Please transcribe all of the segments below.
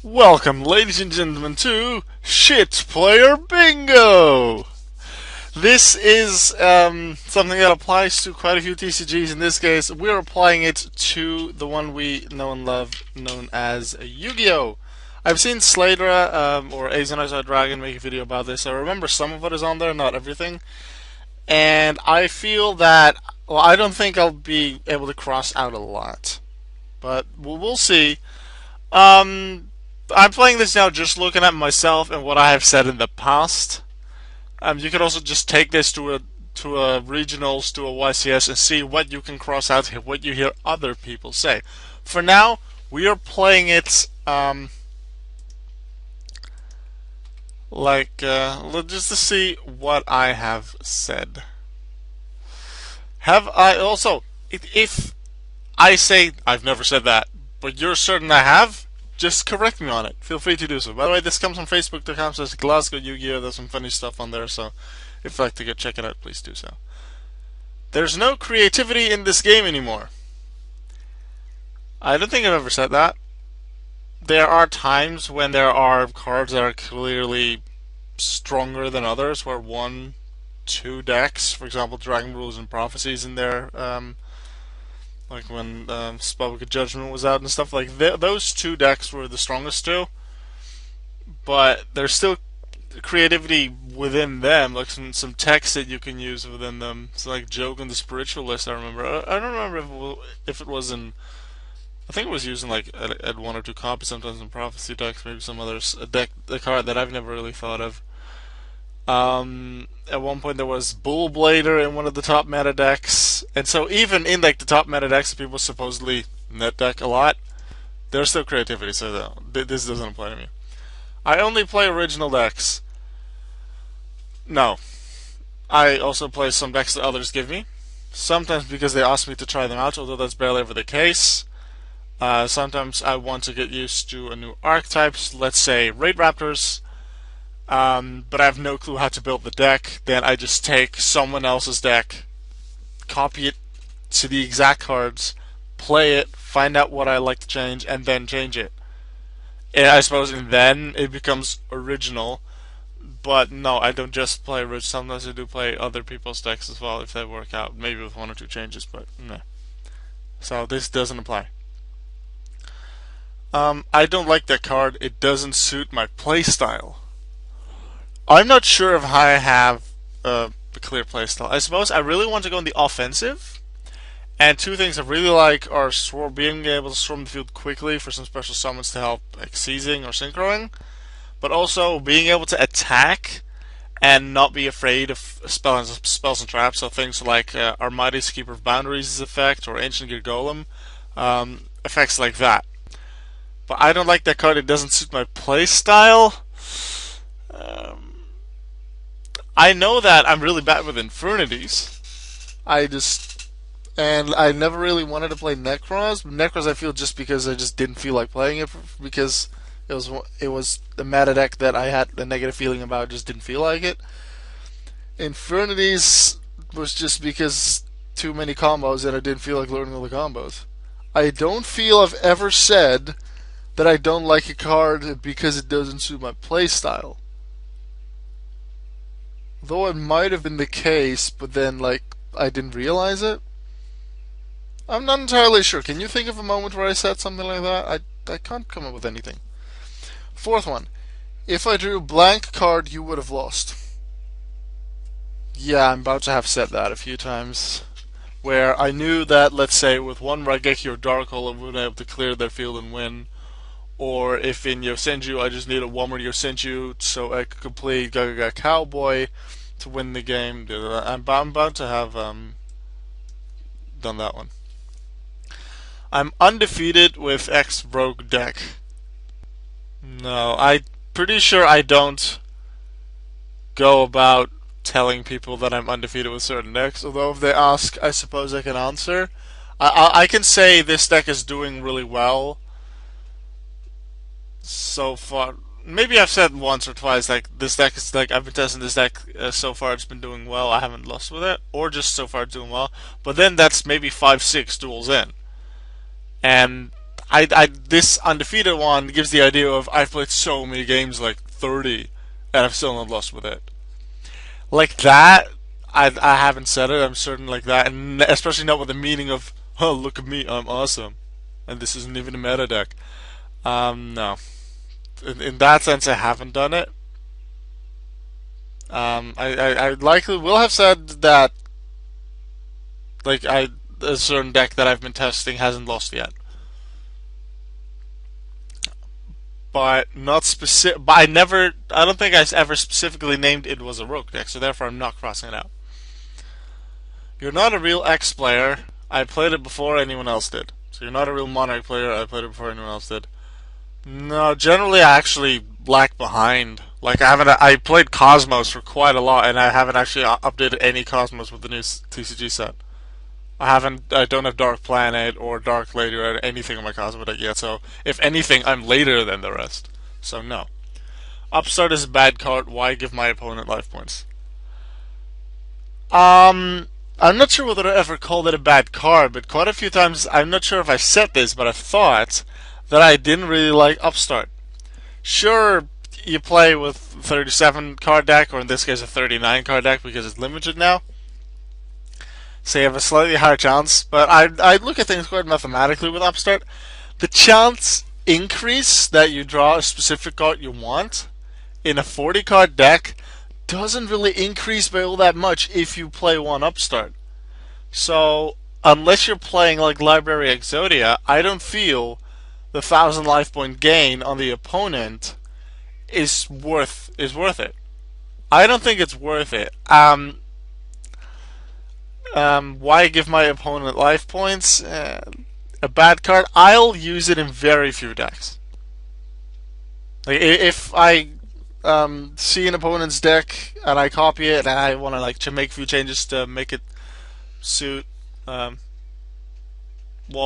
Welcome, ladies and gentlemen, to Shit Player Bingo! This is something that applies to quite a few TCGs. In this case, we're applying it to the one we know and love, known as Yu-Gi-Oh! I've seen Sladra or Azanizar Dragon make a video about this. I remember some of what is on there, not everything. And I feel that, well, I don't think I'll be able to cross out a lot. But we'll see. I'm playing this now just looking at myself and what I have said in the past. You could also just take this to a regionals, to a YCS, and see what you can cross out here, what you hear other people say. For now, we are playing it just to see what I have said. Have I also? If I say I've never said that, but you're certain I have, just correct me on it. Feel free to do so. By the way, this comes from Facebook.com/Glasgow Yu-Gi-Oh! There's some funny stuff on there, so if you'd like to go check it out, please do so. There's no creativity in this game anymore. I don't think I've ever said that. There are times when there are cards that are clearly stronger than others, where one, two decks, for example, Dragon Rules and Prophecies in there, like when Spellbook Judgment was out and stuff, like those two decks were the strongest two, but there's still creativity within them, like some text that you can use within them. So like Joke and the Spiritualist, I remember. I don't remember if it was in, I think it was using like at one or two copies, sometimes in Prophecy decks, maybe some others, a card that I've never really thought of. At one point there was Bull Blader in one of the top meta decks, and so even in like the top meta decks that people supposedly net deck a lot, there's still creativity. So this doesn't apply to me. I only play original decks. No, I also play some decks that others give me. Sometimes because they ask me to try them out, although that's barely ever the case. Sometimes I want to get used to a new archetype. Let's say Raid Raptors. But I have no clue how to build the deck. Then I just take someone else's deck, copy it to the exact cards, play it, find out what I like to change, and then change it. And I suppose and then it becomes original. But no, I don't just play original. Sometimes I do play other people's decks as well if they work out, maybe with one or two changes, but no. So this doesn't apply. I don't like that card. It doesn't suit my playstyle. I'm not sure if I have a clear playstyle. I suppose I really want to go in the offensive, and two things I really like are being able to swarm the field quickly for some special summons to help like seizing or synchroing, but also being able to attack and not be afraid of spells and traps. So things like Armades Keeper of Boundaries' effect or Ancient Gear Golem, effects like that. But I don't like that card. It doesn't suit my playstyle. I know that I'm really bad with Infernities. And I never really wanted to play Necros. Necros I feel just because I just didn't feel like playing it because it was a meta deck that I had a negative feeling about, just didn't feel like it. Infernities was just because too many combos and I didn't feel like learning all the combos. I don't feel I've ever said that I don't like a card because it doesn't suit my playstyle. Though it might have been the case, but then, like, I didn't realize it. I'm not entirely sure. Can you think of a moment where I said something like that? I can't come up with anything. Fourth one. If I drew a blank card, you would have lost. Yeah, I'm about to have said that a few times. Where I knew that, let's say, with one Raigeki or Dark Hole, I would be able to clear their field and win. Or if in Yosenju I just need a one more Yosenju so I could complete Gagaga Cowboy to win the game. I'm about to have done that one. I'm undefeated with X Rogue deck. No, I'm pretty sure I don't go about telling people that I'm undefeated with certain decks, although if they ask, I suppose I can answer. I can say this deck is doing really well so far. Maybe I've said once or twice, like, this deck is, like, I've been testing this deck so far, it's been doing well, I haven't lost with it, or just so far it's doing well, but then that's maybe 5-6 duels in. And this undefeated one gives the idea of I've played so many games, like 30, and I've still not lost with it. Like that, I haven't said it. I'm certain like that, and especially not with the meaning of, oh, look at me, I'm awesome, and this isn't even a meta deck. No. In that sense, I haven't done it. I likely will have said that, like, a certain deck that I've been testing hasn't lost yet. But not specific. But I don't think I ever specifically named it was a rogue deck, so therefore I'm not crossing it out. You're not a real X player. I played it before anyone else did. So you're not a real Monarch player. I played it before anyone else did. No, generally I actually lag behind. Like I played Cosmos for quite a lot, and I haven't actually updated any Cosmos with the new TCG set. I don't have Dark Planet or Dark Lady or anything on my Cosmo deck yet, so if anything, I'm later than the rest. So no. Upstart is a bad card, why give my opponent life points? I'm not sure whether I ever called it a bad card, but quite a few times, I'm not sure if I said this, but I've thought that I didn't really like Upstart. Sure, you play with 37 card deck, or in this case a 39 card deck because it's limited now. So you have a slightly higher chance, but I look at things quite mathematically with Upstart. The chance increase that you draw a specific card you want in a 40 card deck doesn't really increase by all that much if you play one Upstart. So unless you're playing like Library Exodia, I don't feel the 1,000 life point gain on the opponent is worth it. I don't think it's worth it. Why give my opponent life points? A bad card. I'll use it in very few decks. Like if I see an opponent's deck and I copy it and I want to like to make a few changes to make it suit,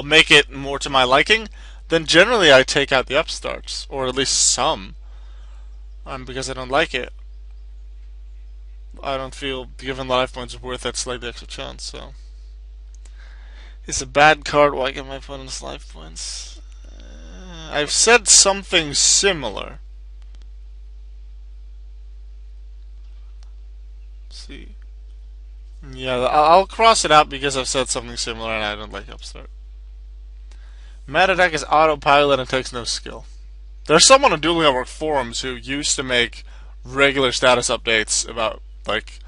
make it more to my liking, then generally I take out the upstarts, or at least some, because I don't like it. I don't feel giving life points worth that slightly extra chance, so. It's a bad card, why give my opponents life points? I've said something similar. Let's see. Yeah, I'll cross it out because I've said something similar and I don't like Upstart. Meta deck is autopilot and takes no skill. There's someone on Duel Network forums who used to make regular status updates about like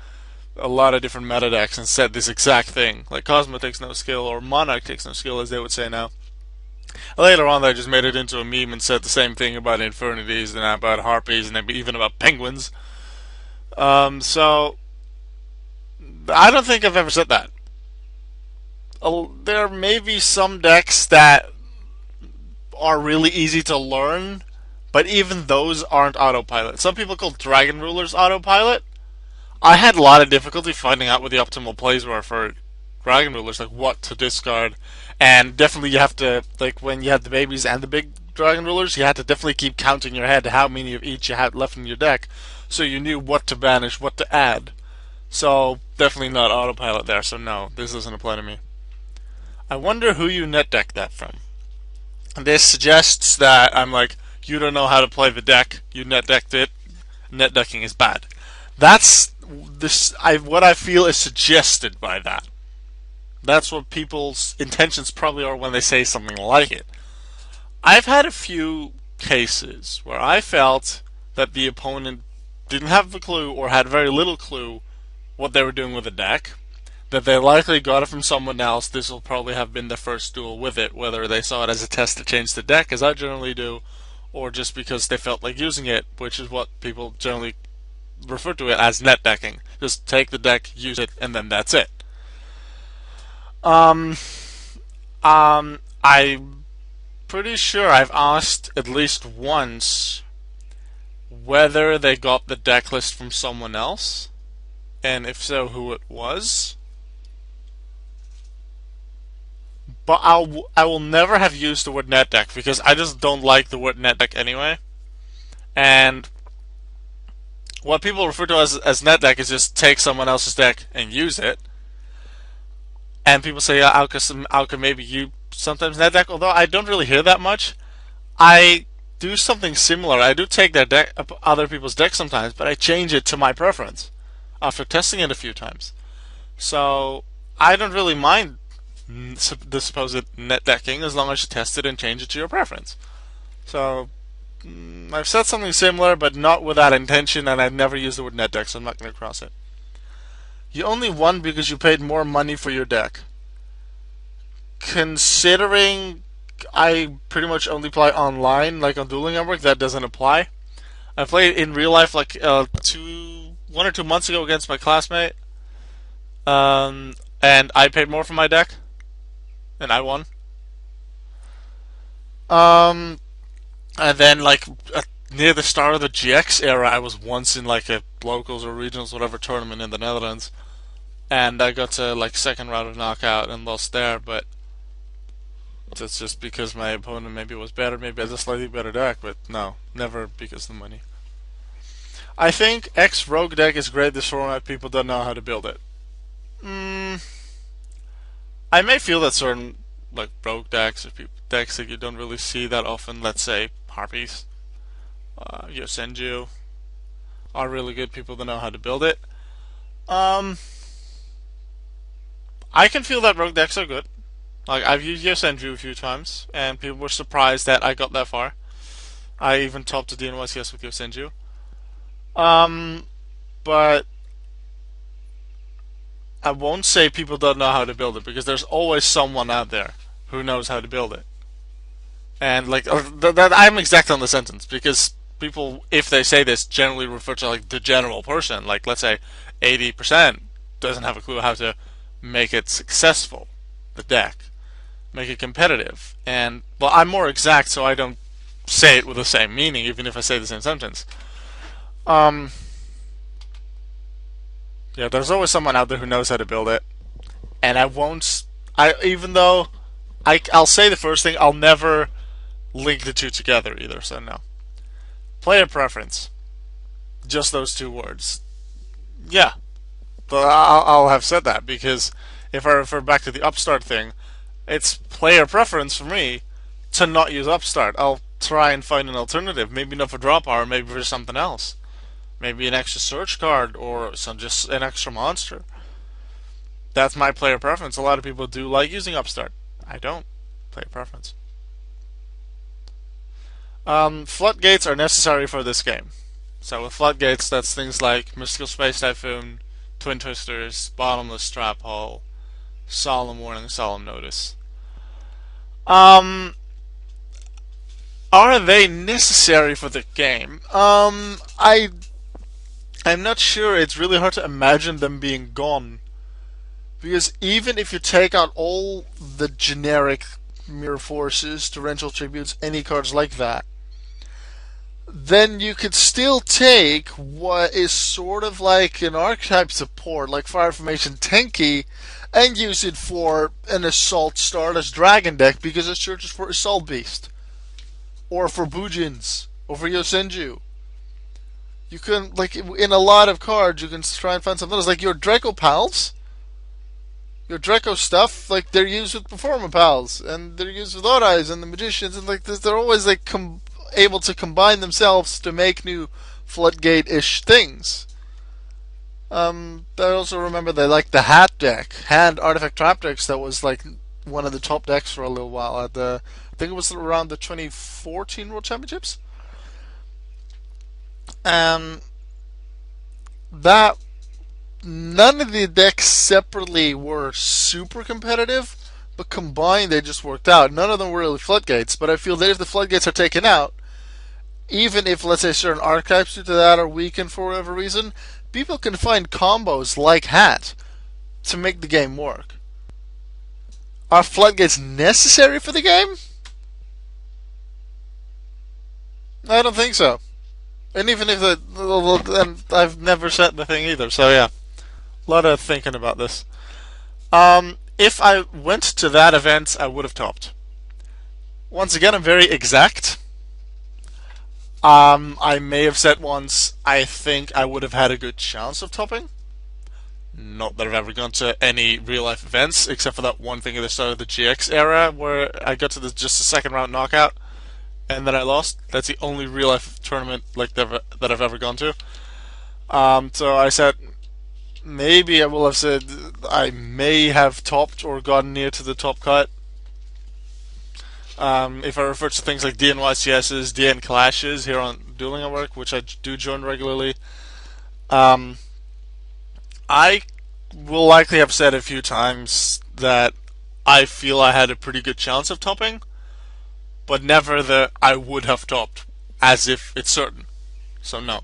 a lot of different meta decks and said this exact thing. Like Cosmo takes no skill or Monarch takes no skill, as they would say now. Later on, they just made it into a meme and said the same thing about Infernities and about Harpies and even about Penguins. So I don't think I've ever said that. There may be some decks that are really easy to learn, but even those aren't autopilot. Some people call Dragon Rulers autopilot. I had a lot of difficulty finding out what the optimal plays were for Dragon Rulers, like what to discard. And definitely you have to, like when you had the babies and the big Dragon Rulers, you had to definitely keep counting in your head how many of each you had left in your deck, so you knew what to banish, what to add. So definitely not autopilot there, so no, this doesn't apply to me. I wonder who you net deck that from. This suggests that I'm like, you don't know how to play the deck, you net decked it, net decking is bad. That's what I feel is suggested by that. That's what people's intentions probably are when they say something like it. I've had a few cases where I felt that the opponent didn't have a clue or had very little clue what they were doing with the deck, that they likely got it from someone else. This will probably have been their first duel with it, whether they saw it as a test to change the deck, as I generally do, or just because they felt like using it, which is what people generally refer to it as net decking. Just take the deck, use it, and then that's it. I'm pretty sure I've asked at least once whether they got the deck list from someone else, and if so, who it was. But I will never have used the word net deck because I just don't like the word net deck anyway. And what people refer to as net deck is just take someone else's deck and use it. And people say, yeah, Alka, maybe you sometimes net deck, although I don't really hear that much. I do something similar. I do take their deck, other people's decks sometimes, but I change it to my preference after testing it a few times. So I don't really mind the supposed net decking as long as you test it and change it to your preference. So I've said something similar, but not with that intention, and I've never used the word net deck, so I'm not going to cross it. You only won because you paid more money for your deck. Considering I pretty much only play online, like on Dueling Network, that doesn't apply. I played in real life like 1 or 2 months ago against my classmate, and I paid more for my deck, and I won. Um, and then like near the start of the GX era, I was once in like a locals or regionals, whatever tournament in the Netherlands, and I got to like second round of knockout and lost there, but that's just because my opponent maybe was better, maybe has a slightly better deck, but no, never because of the money. I think X Rogue deck is great this format, people don't know how to build it. Mm, I may feel that certain like Rogue decks or decks that you don't really see that often, let's say Harpies, Yosenju, are really good people that know how to build it. Um, I can feel that Rogue decks are good. Like I've used Yosenju a few times, and people were surprised that I got that far. I even topped the DNYCS with Yosenju. Um, but I won't say people don't know how to build it because there's always someone out there who knows how to build it. And like that, I'm exact on the sentence because people, if they say this, generally refer to like the general person. Like let's say 80% doesn't have a clue how to make it successful, the deck, make it competitive. And well, I'm more exact, so I don't say it with the same meaning, even if I say the same sentence. Um, yeah, there's always someone out there who knows how to build it, and I won't. I even though I'll say the first thing, I'll never link the two together either. So no. Player preference, just those two words. Yeah, but I'll have said that because if I refer back to the Upstart thing, it's player preference for me to not use Upstart. I'll try and find an alternative. Maybe not for draw power, maybe for something else. Maybe an extra search card or just an extra monster. That's my player preference. A lot of people do like using Upstart. I don't. Player preference. Floodgates are necessary for this game. So with floodgates, that's things like Mystical Space Typhoon, Twin Twisters, Bottomless Trap Hole, Solemn Warning, Solemn Notice. Um, are they necessary for the game? I'm not sure. It's really hard to imagine them being gone. Because even if you take out all the generic Mirror Forces, Torrential Tributes, any cards like that, then you could still take what is sort of like an archetype support, like Fire Formation Tenki, and use it for an Assault Stardust Dragon deck because it searches for Assault Beast, or for Bujins, or for Yosenju. You can, like, in a lot of cards, you can try and find something else. Like your Draco Pals, your Draco stuff, like, they're used with Performer Pals, and they're used with Odd Eyes and the Magicians, and, like, they're always, like, able to combine themselves to make new Floodgate-ish things. I also remember they like the Hat deck, Hand Artifact Trap decks, that was, like, one of the top decks for a little while at I think it was around the 2014 World Championships. That none of the decks separately were super competitive, but combined they just worked out. None of them were really floodgates, but I feel that if the floodgates are taken out, even if let's say certain archetypes due to that are weakened for whatever reason, people can find combos like Hat to make the game work. Are floodgates necessary for the game? I don't think so. And even if and I've never set the thing either, so yeah, a lot of thinking about this. If I went to that event, I would have topped. Once again, I'm very exact. I may have said once, I think I would have had a good chance of topping. Not that I've ever gone to any real life events, except for that one thing at the start of the GX era where I got to just the second round knockout and then I lost. That's the only real life tournament like that I've ever gone to. So I said maybe I will have said I may have topped or gotten near to the top cut. If I refer to things like DNYCSs, DN clashes here on Dueling at Work, which I do join regularly, um, I will likely have said a few times that I feel I had a pretty good chance of topping, but never that I would have topped, as if it's certain. So no.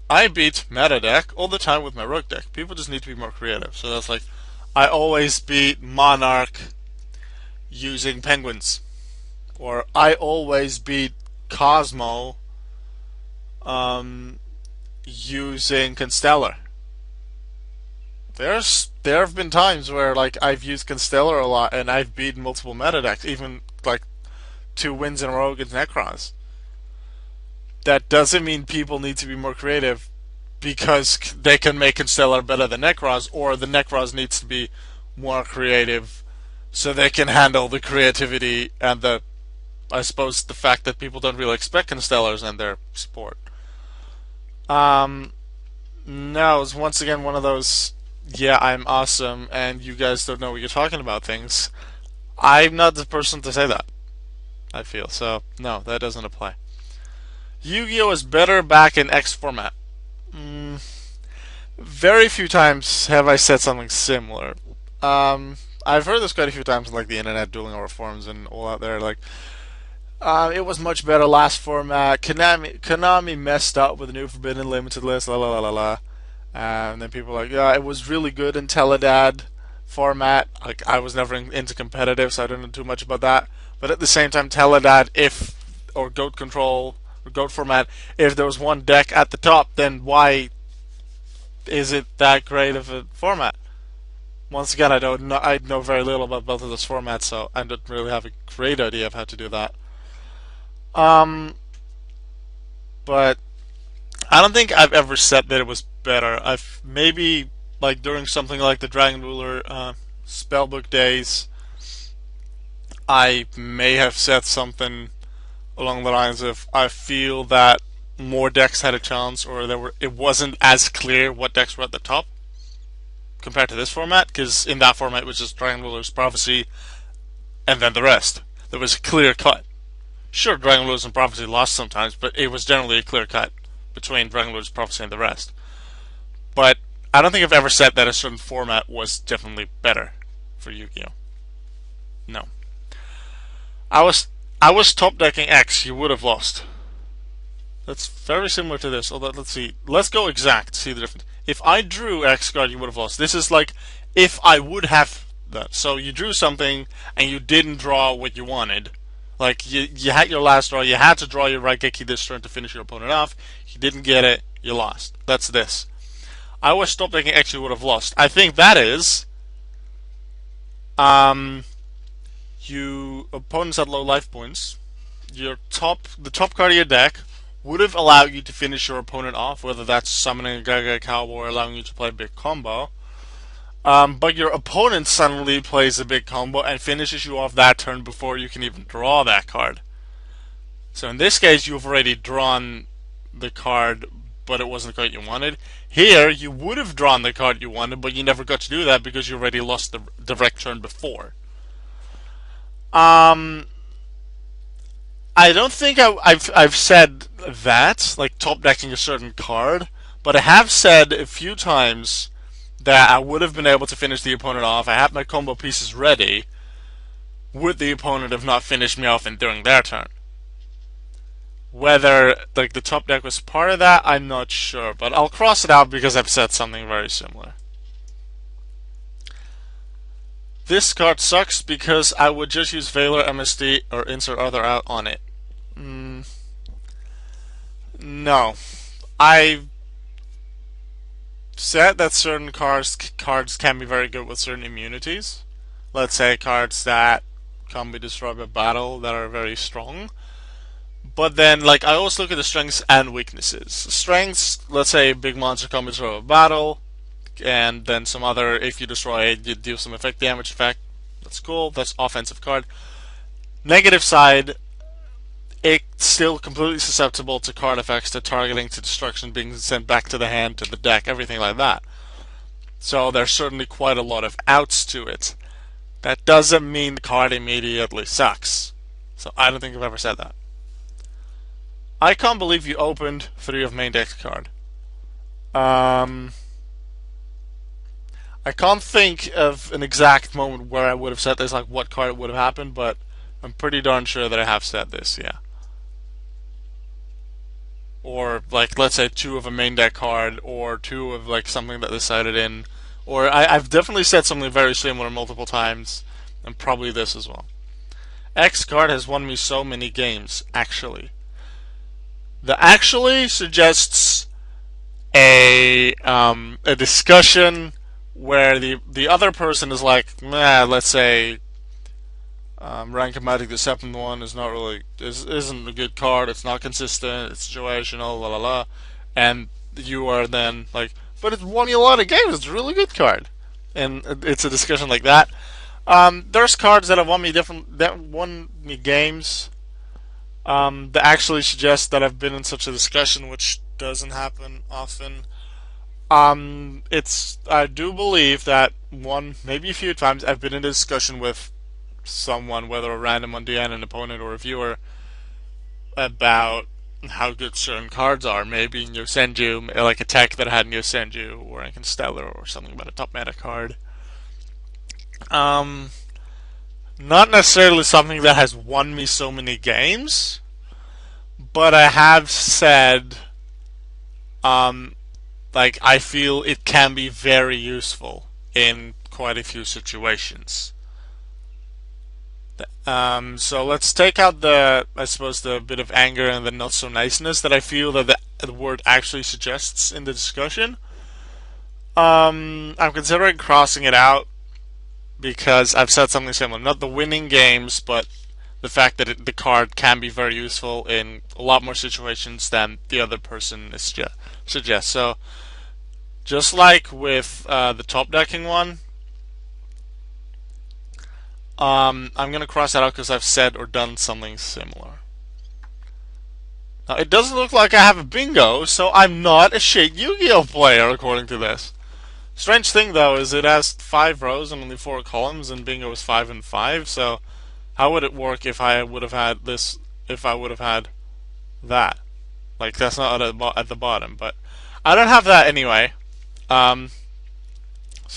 I beat meta deck all the time with my rogue deck. People just need to be more creative. So that's like, I always beat Monarch using penguins, or I always beat Cosmo using Constellar. There have been times where like I've used Constellar a lot and I've beaten multiple meta decks, even like 2 wins in a row against Necrons. That doesn't mean people need to be more creative because they can make Constellar better than Necros, or the Necros needs to be more creative so they can handle the creativity and the, I suppose, the fact that people don't really expect Constellars and their support. No, it's once again one of those, yeah, I'm awesome and you guys don't know what you're talking about things. I'm not the person to say that, I feel. So, no, that doesn't apply. Yu-Gi-Oh! Is better back in X format. Very few times have I said something similar. I've heard this quite a few times on like the internet, dueling over forums and all out there. Like, it was much better last format. Konami messed up with the new Forbidden Limited list. La la la la la. And then people are like, yeah, it was really good in Teledad format. Like, I was never into competitive, so I don't know too much about that. But at the same time, Teledad, or Goat Control, or Goat format, if there was one deck at the top, then why is it that great of a format? Once again, I know very little about both of those formats, so I don't really have a great idea of how to do that. Um, but I don't think I've ever said that it was better. I've maybe like during something like the Dragon Ruler Spellbook days, I may have said something along the lines of I feel that more decks had a chance, or it wasn't as clear what decks were at the top compared to this format, because in that format it was just Dragon Ruler's Prophecy and then the rest. There was a clear cut. Sure, Dragon Ruler's and Prophecy lost sometimes, but it was generally a clear cut between Dragon Ruler's Prophecy and the rest. But I don't think I've ever said that a certain format was definitely better for Yu-Gi-Oh! No. I was top decking X, you would have lost. That's very similar to this, although let's see. Let's go exact, see the difference. If I drew X card, you would have lost. This is like if I would have that. So you drew something and you didn't draw what you wanted. Like you had your last draw, you had to draw your right Raigeki this turn to finish your opponent off. You didn't get it, you lost. That's this. I was top decking X, you would have lost. I think that is you opponents had low life points. The top card of your deck would have allowed you to finish your opponent off, whether that's summoning a Gaga Cowboy or allowing you to play a big combo. But your opponent suddenly plays a big combo and finishes you off that turn before you can even draw that card. So in this case, you've already drawn the card, but it wasn't the card you wanted. Here, you would have drawn the card you wanted, but you never got to do that because you already lost the direct turn before. I don't think I've said that, like top decking a certain card, but I have said a few times that I would have been able to finish the opponent off. I had my combo pieces ready, would the opponent have not finished me off during their turn. Whether like the top deck was part of that, I'm not sure, but I'll cross it out because I've said something very similar. This card sucks because I would just use Valor, MSD, or insert other out on it. No. I said that certain cards can be very good with certain immunities. Let's say cards that can be destroyed by battle that are very strong. But then, I always look at the strengths and weaknesses. Strengths, let's say a big monster can be destroyed by battle. and then some other, if you destroy it, you deal some effect damage effect. That's cool. That's offensive card. Negative side, it's still completely susceptible to card effects, to targeting, to destruction, being sent back to the hand, to the deck, everything like that. So there's certainly quite a lot of outs to it. That doesn't mean the card immediately sucks. So I don't think I've ever said that. I can't believe you opened 3 of main deck card. I can't think of an exact moment where I would have said this, like what card would have happened, but I'm pretty darn sure that I have said this, yeah. Or like, let's say 2 of a main deck card, or 2 of like something that decided in, or I've definitely said something very similar multiple times, and probably this as well. X card has won me so many games, actually. The actually suggests a discussion where the other person is like, nah, let's say Rankomatic, the 7th one, is not really isn't a good card. It's not consistent. It's situational. La la la. And you are then like, but it's won you a lot of games. It's a really good card. And it's a discussion like that. There's cards that have won me games. That actually suggest that I've been in such a discussion, which doesn't happen often. I do believe that maybe a few times I've been in a discussion with someone, whether a random Undian, an opponent, or a viewer, about how good certain cards are. Maybe in Yosenju, like a tech that I had in Yosenju, or in Stellar, or something about a top meta card. Not necessarily something that has won me so many games, but I have said, like, I feel it can be very useful in quite a few situations. So let's take out I suppose, the bit of anger and the not so niceness that I feel that the word actually suggests in the discussion. I'm considering crossing it out because I've said something similar. Not the winning games, but the fact that the card can be very useful in a lot more situations than the other person suggests. So, just like with the top decking one, I'm going to cross that out because I've said or done something similar. Now, it doesn't look like I have a bingo, so I'm not a shit Yu-Gi-Oh player, according to this. Strange thing, though, is it has 5 rows and only 4 columns, and bingo is 5 and 5, so how would it work if I would have had this, if I would have had that? Like, that's not at the bottom, but I don't have that anyway. So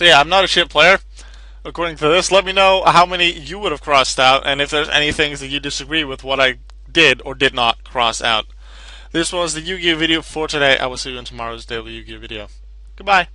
yeah, I'm not a shit player. According to this, let me know how many you would have crossed out, and if there's any things that you disagree with what I did or did not cross out. This was the Yu-Gi-Oh video for today. I will see you in tomorrow's daily Yu-Gi-Oh video. Goodbye.